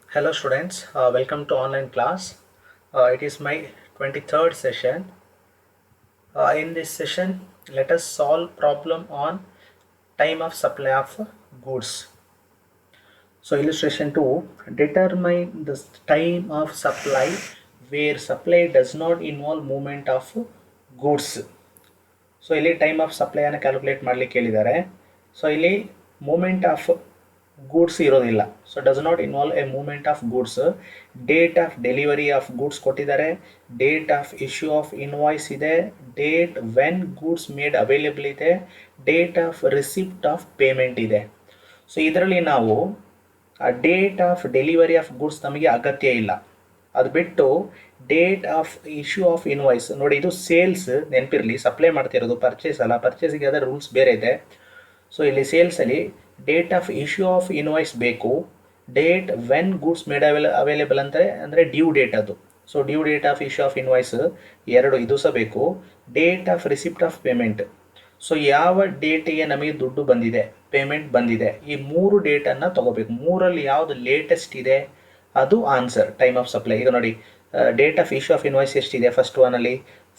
Hello students, welcome to online class. It is my 23rd session. In this session, let us solve problem on time of supply of goods. So illustration 2, determine the time of supply where supply does not involve movement of goods. So ಇಲ್ಲಿ time of ಸಪ್ಲೈಯನ್ನು calculate ಮಾಡಲಿಕ್ಕೆ ಹೇಳಿದ್ದಾರೆ. So ಇಲ್ಲಿ movement of goods ಇರೋದಿಲ್ಲ. So does not involve a movement of goods. Date of delivery of goods ಕೊಟ್ಟಿದ್ದಾರೆ, date of issue of invoice ಇದೆ, date when goods made available ಇದೆ, date of receipt of payment ಇದೆ. So ಇದರಲ್ಲಿ ನಾವು date of delivery of goods ನಮಗೆ ಅಗತ್ಯ ಇಲ್ಲ. ಅದು ಬಿಟ್ಟು date of issue of invoice ನೋಡಿ, ಇದು ಸೇಲ್ಸ್ ನೆನಪಿರಲಿ, ಸಪ್ಲೈ ಮಾಡ್ತಿರೋದು ಪರ್ಚೇಸ್ ಅಲ್ಲ. ಪರ್ಚೇಸಿಗೆ ಅದರ ರೂಲ್ಸ್ ಬೇರೆ ಇದೆ. ಸೊ ಇಲ್ಲಿ ಸೇಲ್ಸಲ್ಲಿ date of issue of invoice ಬೇಕು, date when goods made available ಅಂದರೆ ಡ್ಯೂ ಡೇಟ್ ಅದು. So due date of issue of invoice ಎರಡು ಇದು ಸಹ ಬೇಕು. Date of receipt of payment, so ಯಾವ ಡೇಟಿಗೆ ನಮಗೆ ದುಡ್ಡು ಬಂದಿದೆ, ಪೇಮೆಂಟ್ ಬಂದಿದೆ, ಈ ಮೂರು ಡೇಟನ್ನು ತಗೋಬೇಕು. ಮೂರಲ್ಲಿ ಯಾವುದು ಲೇಟೆಸ್ಟ್ ಇದೆ ಅದು ಆನ್ಸರ್ ಟೈಮ್ ಆಫ್ ಸಪ್ಲೈ. ಈಗ ನೋಡಿ, date of issue of invoice ಎಷ್ಟಿದೆ, ಫಸ್ಟ್ ಒನಲ್ಲಿ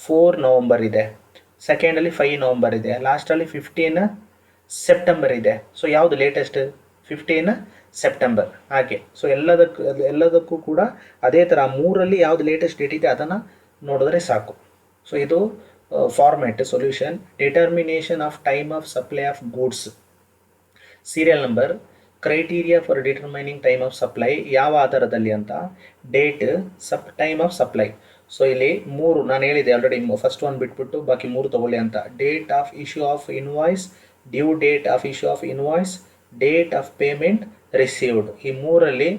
4 ನವಂಬರ್ ಇದೆ, ಸೆಕೆಂಡಲ್ಲಿ 5 ನವಂಬರ್ ಇದೆ, ಲಾಸ್ಟಲ್ಲಿ 15 ಸೆಪ್ಟೆಂಬರ್ ಇದೆ. ಸೊ ಯಾವುದು ಲೇಟೆಸ್ಟ್? 15 ಸೆಪ್ಟೆಂಬರ್. ಹಾಗೆ ಸೊ ಎಲ್ಲದಕ್ಕೂ ಕೂಡ ಅದೇ ಥರ ಮೂರಲ್ಲಿ ಯಾವುದು ಲೇಟೆಸ್ಟ್ ಡೇಟ್ ಇದೆ ಅದನ್ನು ನೋಡಿದ್ರೆ ಸಾಕು. ಸೊ ಇದು format solution. Determination of time of supply of goods. Serial number, criteria for determining time of supply ಯಾವ ಆಧಾರದಲ್ಲಿ ಅಂತ, date, time of supply. So ಇಲ್ಲಿ ಮೂರು ನಾನು ಹೇಳಿದೆ ಆಲ್ರೆಡಿ, ಫಸ್ಟ್ ಒನ್ ಬಿಟ್ಬಿಟ್ಟು ಬಾಕಿ ಮೂರು ತಗೊಳ್ಳಿ ಅಂತ. Date of issue of invoice, due date of issue of invoice, date of payment received. ಈ ಮೂರಲ್ಲಿ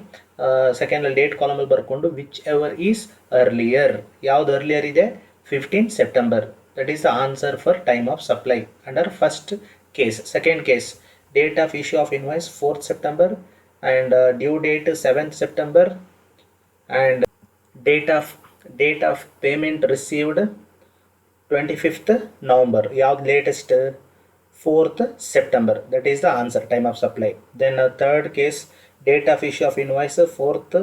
ಸೆಕೆಂಡಲ್ಲಿ ಡೇಟ್ ಕಾಲಮಲ್ಲಿ ಬರ್ಕೊಂಡು ವಿಚ್ ಎವರ್ ಈಸ್ ಅರ್ಲಿಯರ್, ಯಾವುದು ಅರ್ಲಿಯರ್ ಇದೆ, 15 September. That is the answer for time of supply under first case. Second case, date of issue of invoice 4th September and due date 7th September and date of payment received 25th November. ಯಾವ್ದು latest? 4th September. That is the answer time of supply. Then third case, date of issue of invoice 4th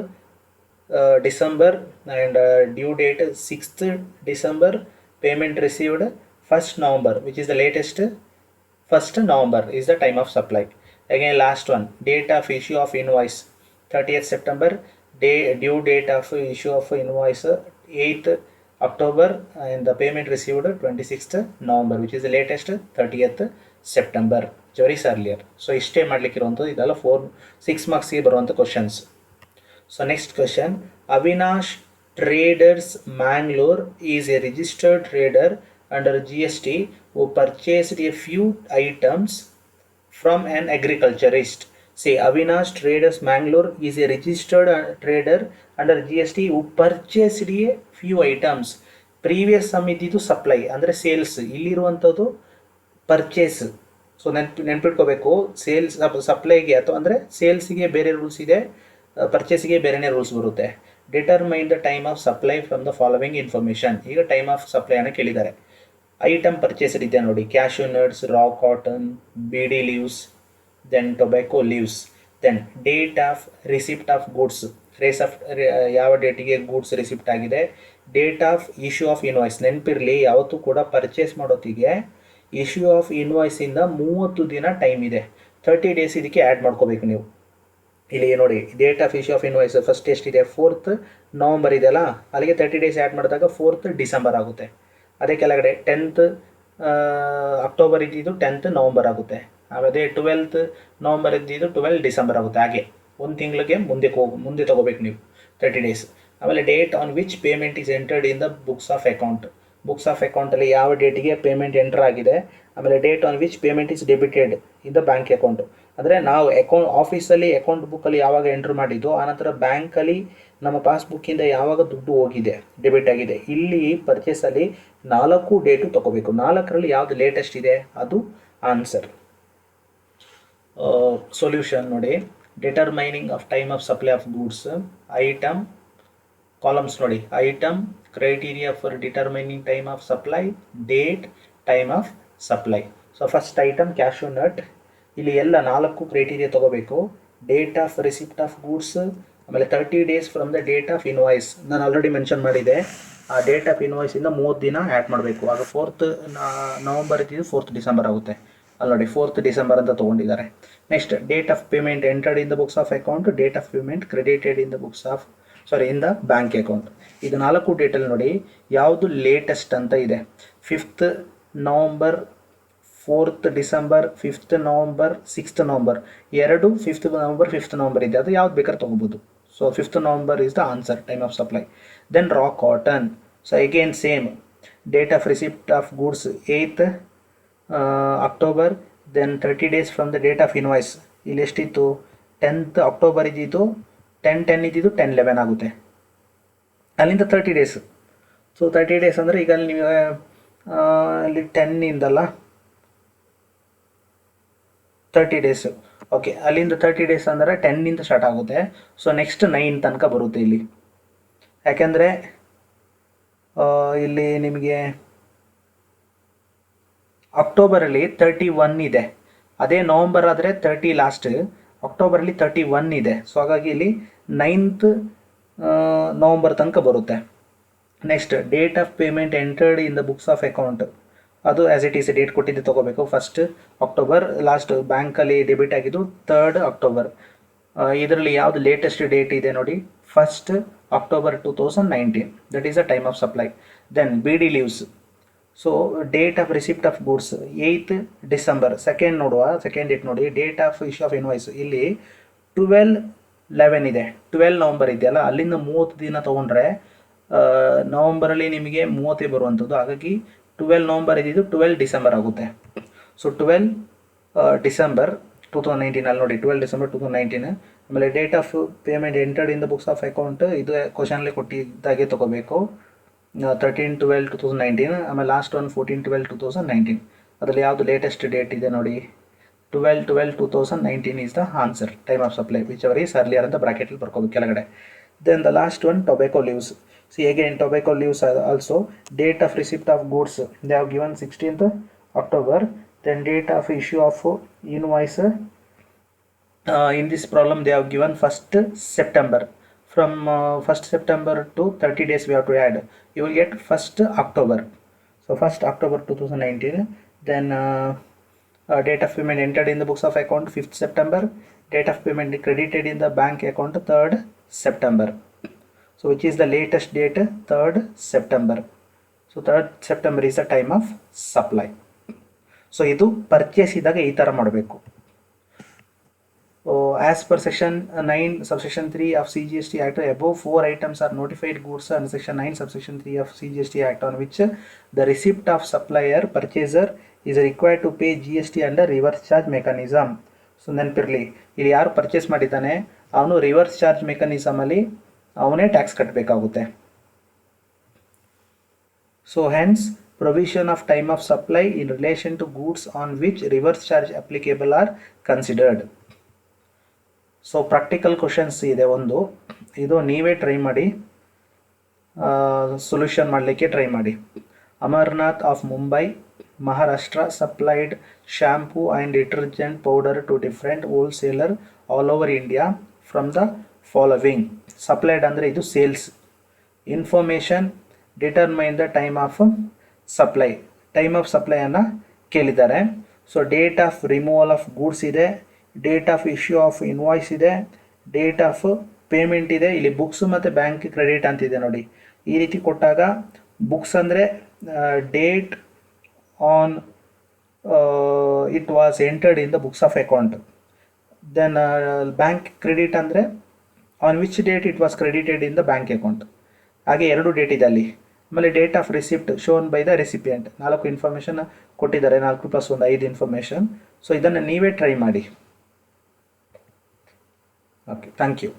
December and due date 6th December, payment received 1st November, which is the latest. 1st November is the time of supply. Again last one, date of issue of invoice 30th September, due date of issue of invoice 8th October and the payment received 26th November, which is the latest 30th September. Very earlier. So ಇಷ್ಟೇ ಮಾಡಲಿಕ್ಕಿರುವಂಥದ್ದು. ಇದೆಲ್ಲ 6 ಮಾರ್ಕ್ಸ್ಗೆ ಬರುವಂಥ questions. So next question, Avinash traders Mangalore is A registered trader under GST who purchased a few items from an agriculturist. Say Avinash Traders Mangalore is a registered trader under GST who purchased a few items. Previous sum ಇದ್ದಿದ್ದು supply ಅಂದರೆ sales, ಇಲ್ಲಿರುವಂಥದ್ದು purchase. So ನೆನ್ಪಿಟ್ಕೋಬೇಕು, sales ಸಪ್ಲೈಗೆ ಅಥವಾ ಅಂದರೆ ಸೇಲ್ಸಿಗೆ ಬೇರೆ rules ಇದೆ, ಪರ್ಚೇಸಿಗೆ ಬೇರೆನೇ ರೂಲ್ಸ್ ಬರುತ್ತೆ. Determine the time of supply from the following information. ಈಗ ಟೈಮ್ ಆಫ್ ಸಪ್ಲೈಯನ್ನು ಕೇಳಿದ್ದಾರೆ. ಐಟಮ್ ಪರ್ಚೇಸ್ಡ್ ಇದೆ ನೋಡಿ, cashew nuts, raw cotton, bidi leaves, then tobacco leaves. Then date of receipt of goods, ಯಾವ ಡೇಟಿಗೆ ಗೂಡ್ಸ್ ರಿಸಿಪ್ಟ್ ಆಗಿದೆ. Date of issue of invoice, ನೆನಪಿರಲಿ ಯಾವತ್ತೂ ಕೂಡ ಪರ್ಚೇಸ್ ಮಾಡೋತ್ತಿಗೆ ಇಶ್ಯೂ ಆಫ್ ಇನ್ವಾಯ್ಸಿಂದ 30 ದಿನ ಟೈಮ್ ಇದೆ, 30 ಡೇಸ್ ಇದಕ್ಕೆ ಆ್ಯಡ್ ಮಾಡ್ಕೋಬೇಕು ನೀವು. ಇಲ್ಲಿ ನೋಡಿ, date of issue of invoice first ಎಷ್ಟಿದೆ, 4th ನವಂಬರ್ ಇದೆಯಲ್ಲ, ಅಲ್ಲಿಗೆ 30 ಡೇಸ್ ಆ್ಯಡ್ ಮಾಡಿದಾಗ 4th ಡಿಸೆಂಬರ್ ಆಗುತ್ತೆ. ಅದೇ ಕೆಳಗಡೆ 10th ಅಕ್ಟೋಬರ್ ಇದ್ದಿದ್ದು 10th ನವಂಬರ್ ಆಗುತ್ತೆ. ಅದೇ 12th ನವಂಬರ್ ಇದ್ದಿದ್ದು 12 ಡಿಸೆಂಬರ್ ಆಗುತ್ತೆ. ಹಾಗೆ ಒಂದು ತಿಂಗಳಿಗೆ ಮುಂದೆ ತಗೋಬೇಕು ನೀವು 30 ಡೇಸ್. ಆಮೇಲೆ date on which payment is entered in the books of account. Books of ಅಕೌಂಟಲ್ಲಿ ಯಾವ ಡೇಟಿಗೆ ಪೇಮೆಂಟ್ ಎಂಟರ್ ಆಗಿದೆ. ಆಮೇಲೆ date on which payment is debited in the bank account. ಅಂದರೆ ನಾವು ಆಫೀಸಲ್ಲಿ ಅಕೌಂಟ್ ಬುಕ್ಕಲ್ಲಿ ಯಾವಾಗ ಎಂಟ್ರ್ ಮಾಡಿದ್ದು, ಆನಂತರ ಬ್ಯಾಂಕಲ್ಲಿ ನಮ್ಮ ಪಾಸ್ಬುಕ್ಕಿಂದ ಯಾವಾಗ ದುಡ್ಡು ಹೋಗಿದೆ, ಡೆಬಿಟ್ ಆಗಿದೆ. ಇಲ್ಲಿ ಪರ್ಚೇಸಲ್ಲಿ 4 ಡೇಟು ತಗೋಬೇಕು. 4ರಲ್ಲಿ ಯಾವುದು ಲೇಟೆಸ್ಟ್ ಇದೆ ಅದು ಆನ್ಸರ್. ಸೊಲ್ಯೂಷನ್ ನೋಡಿ, determining of time of supply of goods, item, columns ನೋಡಿ, item, criteria for determining time of supply, date, time of supply. So first item cashew nut, ಇಲ್ಲಿ ಎಲ್ಲ 4 ಕ್ರೈಟೀರಿಯಾ ತಗೋಬೇಕು. Date of receipt of goods, ಆಮೇಲೆ 30 days from the date of invoice, ನಾನು already mention ಮಾಡಿದೆ. ಆ date of ಇನ್ವಾಯ್ಸಿಂದ 30 ದಿನ add ಮಾಡಬೇಕು. ಆಗ 4th ನವಂಬರ್ ಇದ್ದಿದ್ದು 4th ಡಿಸೆಂಬರ್ ಆಗುತ್ತೆ. ಅಲ್ಲಿ ನೋಡಿ 4th ಡಿಸೆಂಬರ್ ಅಂತ ತೊಗೊಂಡಿದ್ದಾರೆ. Next date of payment entered in the books of account, date of payment credited in the books of in the bank account. ಇದು 4 ಡೇಟಲ್ಲಿ ನೋಡಿ ಯಾವುದು ಲೇಟೆಸ್ಟ್ ಅಂತ ಇದೆ. 5th November, 4th December, 5th November, 6th November, ಎರಡು 5th November 5th November ಇದೆ. ಅದು ಯಾವ್ದು ಬೇಕಾದ್ರೆ ತೊಗೋಬೋದು. So 5th November is the answer, time of supply. Then raw cotton. So again same, date of receipt of goods 8th October, then 30 days from the date of invoice. ಇಲ್ಲಿ ಎಷ್ಟಿತ್ತು, 10th October ಇದ್ದಿದ್ದು 10/10 ಇದ್ದಿದ್ದು 10/11 ಆಗುತ್ತೆ. ಅಲ್ಲಿಂದ 30 days. So 30 days ಅಂದರೆ ಈಗ ಅಲ್ಲಿ ನೀವು ಅಲ್ಲಿ 10ಇಂದಲ್ಲ 30 ಡೇಸ್. ಓಕೆ, ಅಲ್ಲಿಂದ 30 ಡೇಸ್ ಅಂದರೆ 10ಇಂದ ಸ್ಟಾರ್ಟ್ ಆಗುತ್ತೆ. ಸೊ ನೆಕ್ಸ್ಟ್ 9 ತನಕ ಬರುತ್ತೆ ಇಲ್ಲಿ. ಯಾಕೆಂದರೆ ಇಲ್ಲಿ ನಿಮಗೆ ಅಕ್ಟೋಬರಲ್ಲಿ 31 ಇದೆ. ಅದೇ ನವಂಬರ್ ಆದರೆ 30 ಲಾಸ್ಟ್, ಅಕ್ಟೋಬರಲ್ಲಿ 31 ಇದೆ. ಸೊ ಹಾಗಾಗಿ ಇಲ್ಲಿ 9th ನವಂಬರ್ ತನಕ ಬರುತ್ತೆ. Next date of payment entered in the books of account, ಅದು ಆ್ಯಸ್ ಇಟ್ ಈಸ್ ಡೇಟ್ ಕೊಟ್ಟಿದ್ದು ತೊಗೋಬೇಕು. 1st ಅಕ್ಟೋಬರ್, ಲಾಸ್ಟ್ ಬ್ಯಾಂಕಲ್ಲಿ ಡೆಬಿಟ್ ಆಗಿದ್ದು 3rd ಅಕ್ಟೋಬರ್. ಇದರಲ್ಲಿ ಯಾವುದು ಲೇಟೆಸ್ಟ್ ಡೇಟ್ ಇದೆ ನೋಡಿ, 1st October 2019, that is the time of supply. Then BD leaves. So date of receipt of goods 8th December. Second ನೋಡುವ, second date ನೋಡಿ, date of issue of invoice ಇಲ್ಲಿ 12/11 ಇದೆ. 12 November ಇದೆಯಲ್ಲ, ಅಲ್ಲಿಂದ 30 ದಿನ ತೊಗೊಂಡ್ರೆ ನವಂಬರಲ್ಲಿ ನಿಮಗೆ 30 ಬರುವಂಥದ್ದು. ಹಾಗಾಗಿ 12 ನವಂಬರ್ ಇದ್ದಿದ್ದು 12 ಡಿಸೆಂಬರ್ ಆಗುತ್ತೆ. ಸೊ 12 ಡಿಸೆಂಬರ್ 2019 ಅಲ್ಲಿ ನೋಡಿ, 12 ಡಿಸೆಂಬರ್ 2019. ಆಮೇಲೆ date of payment entered in the books of account, ಇದು ಕ್ವಶನಲ್ಲಿ ಕೊಟ್ಟಿದ್ದಾಗೆ ತೊಗೋಬೇಕು. 13/12/2019. ಆಮೇಲೆ ಲಾಸ್ಟ್ ಒನ್ 14/12/2019. ಅದರಲ್ಲಿ ಯಾವುದು ಲೇಟೆಸ್ಟ್ ಡೇಟ್ ಇದೆ ನೋಡಿ, 12/12/2019 is the answer, time of supply, which ever is earlier ಅಂತ ಬ್ರಾಕೆಟಲ್ಲಿ ಬರ್ಕೋಬೇಕು ಕೆಳಗಡೆ. Then the last one tobacco leaves. See again tobacco leaves also, date of receipt of goods they have given 16th October. Then date of issue of invoice, in this problem they have given 1st September. From 1st September to 30 days we have to add, you will get 1st October. So 1st October 2019. Then date of payment entered in the books of account 5th September, date of payment credited in the bank account 3rd September. So which is the latest date, 3rd September. So 3rd September is the time of supply. So ಇದು purchase ಇದ್ದಾಗ ಈ ಥರ ಮಾಡಬೇಕು. As per section 9 subsection 3 of CGST Act, above 4 items are notified goods under section 9 subsection 3 of CGST Act on which the receipt of supplier purchaser is required to pay GST under reverse charge mechanism. So ನೆನಪಿರಲಿ, ಇಲ್ಲಿ ಯಾರು purchase ಮಾಡಿದ್ದಾನೆ ಅವನು reverse charge ಮೆಕಾನಿಸಮಲ್ಲಿ ಅವನೇ tax ಕಟ್ಟಬೇಕಾಗುತ್ತೆ. So hence provision of time of supply in relation to goods on which reverse charge applicable are considered. So practical questions ಇದೆ ಒಂದು, ಇದು ನೀವೇ ಟ್ರೈ ಮಾಡಿ, ಸೊಲ್ಯೂಷನ್ ಮಾಡಲಿಕ್ಕೆ ಟ್ರೈ ಮಾಡಿ. Amarnath of Mumbai, Maharashtra supplied shampoo and detergent powder to different wholesaler all over India from the following. Supplied ಅಂದರೆ ಇದು sales. Information determine the time of supply, time of ಸಪ್ಲೈಯನ್ನು ಕೇಳಿದ್ದಾರೆ. So date of removal of goods ಇದೆ, date of issue of invoice ಇದೆ, date of payment ಇದೆ. ಇಲ್ಲಿ books ಮತ್ತು bank credit ಅಂತಿದೆ ನೋಡಿ. ಈ ರೀತಿ ಕೊಟ್ಟಾಗ ಬುಕ್ಸ್ ಅಂದರೆ date on it was entered in the books of account. Then bank credit ಅಂದರೆ on which date it was credited in the bank account. ಹಾಗೆ 2 ಡೇಟ್ ಇದೆ ಅಲ್ಲಿ. ಆಮೇಲೆ date of receipt shown by the recipient, 4 information ಕೊಟ್ಟಿದ್ದಾರೆ, 4 + 1 5 information. So ಇದನ್ನು ನೀವೇ try ಮಾಡಿ. Okay, thank you.